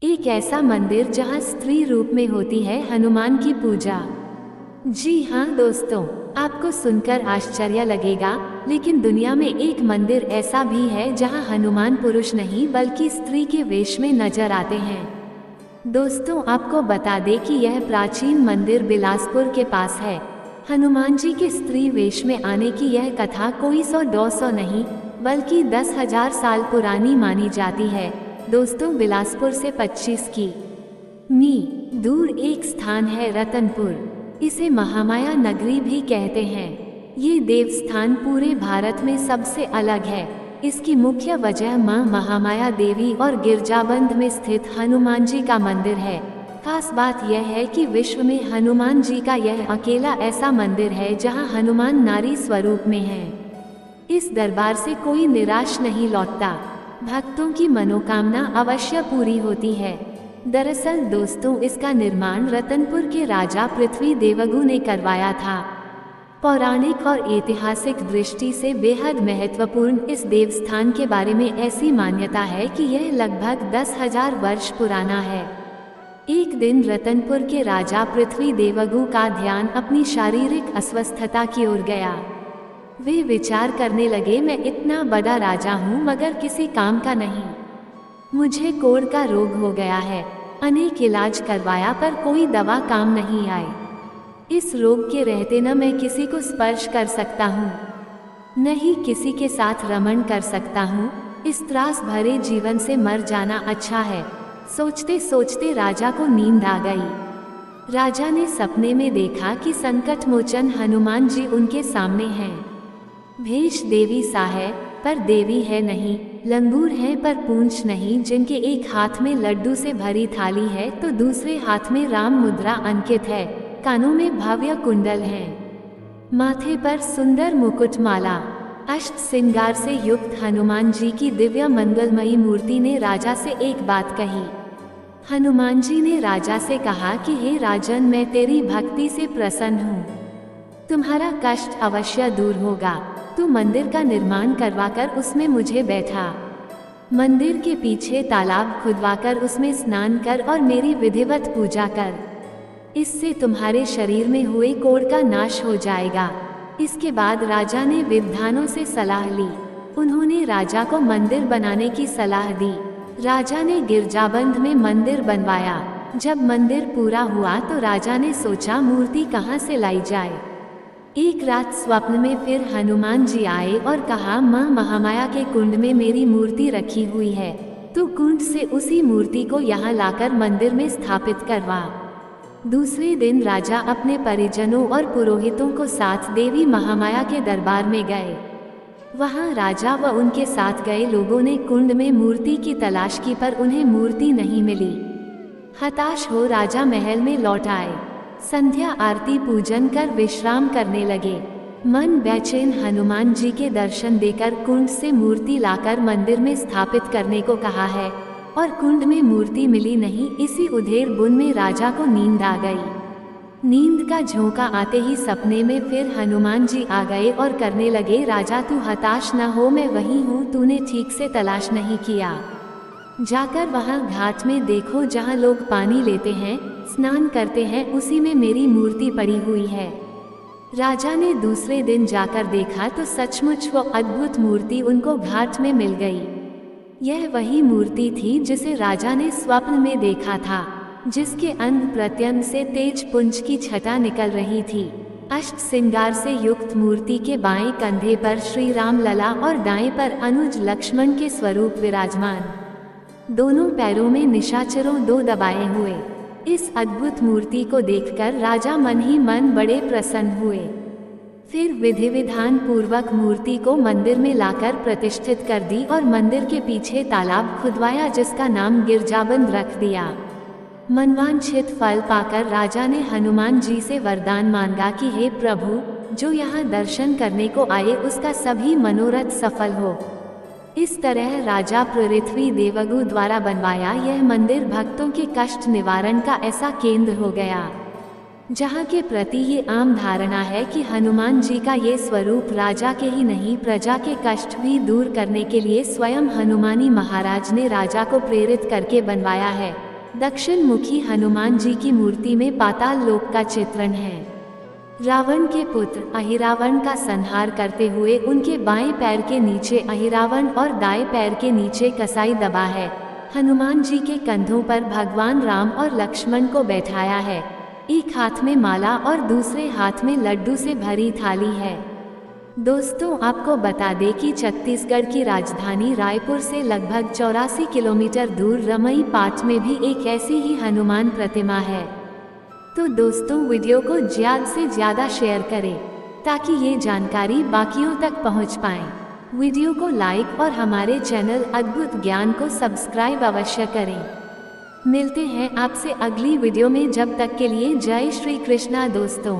एक ऐसा मंदिर जहां स्त्री रूप में होती है हनुमान की पूजा। जी हाँ दोस्तों, आपको सुनकर आश्चर्य लगेगा, लेकिन दुनिया में एक मंदिर ऐसा भी है जहां हनुमान पुरुष नहीं बल्कि स्त्री के वेश में नजर आते हैं। दोस्तों, आपको बता दें कि यह प्राचीन मंदिर बिलासपुर के पास है। हनुमान जी के स्त्री वेश में आने की यह कथा कोई 100-200 नहीं बल्कि 10,000 साल पुरानी मानी जाती है। दोस्तों, बिलासपुर से 25 की.मी. दूर एक स्थान है रतनपुर। इसे महामाया नगरी भी कहते हैं। ये देवस्थान पूरे भारत में सबसे अलग है। इसकी मुख्य वजह मां महामाया देवी और गिरजाबंद में स्थित हनुमान जी का मंदिर है। खास बात यह है कि विश्व में हनुमान जी का यह अकेला ऐसा मंदिर है जहां हनुमान नारी स्वरूप में है। इस दरबार से कोई निराश नहीं लौटता। भक्तों की मनोकामना अवश्य पूरी होती है। दरअसल दोस्तों, इसका निर्माण रतनपुर के राजा पृथ्वी देवगु ने करवाया था। पौराणिक और ऐतिहासिक दृष्टि से बेहद महत्वपूर्ण इस देवस्थान के बारे में ऐसी मान्यता है कि यह लगभग 10,000 वर्ष पुराना है। एक दिन रतनपुर के राजा पृथ्वी देवगु का ध्यान अपनी शारीरिक अस्वस्थता की ओर गया। वे विचार करने लगे, मैं इतना बड़ा राजा हूँ मगर किसी काम का नहीं। मुझे कोढ़ का रोग हो गया है। अनेक इलाज करवाया पर कोई दवा काम नहीं आई। इस रोग के रहते न मैं किसी को स्पर्श कर सकता हूँ, न ही किसी के साथ रमण कर सकता हूँ। इस त्रास भरे जीवन से मर जाना अच्छा है। सोचते सोचते राजा को नींद आ गई। राजा ने सपने में देखा कि संकट मोचन हनुमान जी उनके सामने हैं। भेष देवी सा है पर देवी है नहीं, लंगूर है पर पूंछ नहीं, जिनके एक हाथ में लड्डू से भरी थाली है तो दूसरे हाथ में राम मुद्रा अंकित है। कानों में भव्य कुंडल हैं, माथे पर सुंदर मुकुटमाला। अष्ट श्रृंगार से युक्त हनुमान जी की दिव्य मंगलमयी मूर्ति ने राजा से एक बात कही। हनुमान जी ने राजा से कहा कि हे राजन, मैं तेरी भक्ति से प्रसन्न हूँ। तुम्हारा कष्ट अवश्य दूर होगा। तू मंदिर का निर्माण करवाकर उसमें मुझे बैठा। मंदिर के पीछे तालाब खुदवाकर उसमें स्नान कर और मेरी विधिवत पूजा कर। इससे तुम्हारे शरीर में हुए कोढ़ का नाश हो जाएगा। इसके बाद राजा ने विद्वानों से सलाह ली। उन्होंने राजा को मंदिर बनाने की सलाह दी। राजा ने गिरजाबंद में मंदिर बनवाया। जब मंदिर पूरा हुआ तो राजा ने सोचा मूर्ति कहाँ से लाई जाए। एक रात स्वप्न में फिर हनुमान जी आए और कहा, मां महामाया के कुंड में मेरी मूर्ति रखी हुई है, तो कुंड से उसी मूर्ति को यहाँ लाकर मंदिर में स्थापित करवा। दूसरे दिन राजा अपने परिजनों और पुरोहितों को साथ देवी महामाया के दरबार में गए। वहाँ राजा व उनके साथ गए लोगों ने कुंड में मूर्ति की तलाश की पर उन्हें मूर्ति नहीं मिली। हताश हो राजा महल में लौट आए। संध्या आरती पूजन कर विश्राम करने लगे। मन बेचैन हनुमान जी के दर्शन देकर कुंड से मूर्ति लाकर मंदिर में स्थापित करने को कहा है, और कुंड में मूर्ति मिली नहीं। इसी उधेड़ बुन में राजा को नींद आ गई। नींद का झोंका आते ही सपने में फिर हनुमान जी आ गए और करने लगे, राजा तू हताश न हो, मैं वही हूँ, तूने ठीक से तलाश नहीं किया। जाकर वहाँ घाट में देखो, जहाँ लोग पानी लेते हैं, स्नान करते हैं, उसी में मेरी मूर्ति पड़ी हुई है। राजा ने दूसरे दिन जाकर देखा तो सचमुच वो अद्भुत मूर्ति उनको घाट में मिल गई। यह वही मूर्ति थी जिसे राजा ने स्वप्न में देखा था, जिसके अंग प्रत्यंग से तेज पुंज की छटा निकल रही थी। अष्ट श्रृंगार से युक्त मूर्ति के बाएं कंधे पर श्री राम लला और दाएं पर अनुज लक्ष्मण के स्वरूप विराजमान। दोनों पैरों में निशाचरों दो दबाए हुए। इस अद्भुत मूर्ति को देखकर राजा मन ही मन बड़े प्रसन्न हुए। फिर विधि विधान पूर्वक मूर्ति को मंदिर में लाकर प्रतिष्ठित कर दी और मंदिर के पीछे तालाब खुदवाया, जिसका नाम गिरजाबंद रख दिया। मनवांछित फल पाकर राजा ने हनुमान जी से वरदान मांगा कि हे प्रभु, जो यहाँ दर्शन करने को आए उसका सभी मनोरथ सफल हो। इस तरह राजा पृथ्वी देवगु द्वारा बनवाया यह मंदिर भक्तों के कष्ट निवारण का ऐसा केंद्र हो गया, जहाँ के प्रति ये आम धारणा है कि हनुमान जी का ये स्वरूप राजा के ही नहीं, प्रजा के कष्ट भी दूर करने के लिए स्वयं हनुमानी महाराज ने राजा को प्रेरित करके बनवाया है। दक्षिण मुखी हनुमान जी की मूर्ति में पाताल लोक का चित्रण है। रावण के पुत्र अहिरावण का संहार करते हुए उनके बाएं पैर के नीचे अहिरावण और दाएं पैर के नीचे कसाई दबा है। हनुमान जी के कंधों पर भगवान राम और लक्ष्मण को बैठाया है। एक हाथ में माला और दूसरे हाथ में लड्डू से भरी थाली है। दोस्तों, आपको बता दें कि छत्तीसगढ़ की राजधानी रायपुर से लगभग 84 किलोमीटर दूर रमई पाट में भी एक ऐसी ही हनुमान प्रतिमा है। तो दोस्तों, वीडियो को ज़्यादा से ज़्यादा शेयर करें ताकि ये जानकारी बाकियों तक पहुंच पाए। वीडियो को लाइक और हमारे चैनल अद्भुत ज्ञान को सब्सक्राइब अवश्य करें। मिलते हैं आपसे अगली वीडियो में, जब तक के लिए जय श्री कृष्णा दोस्तों।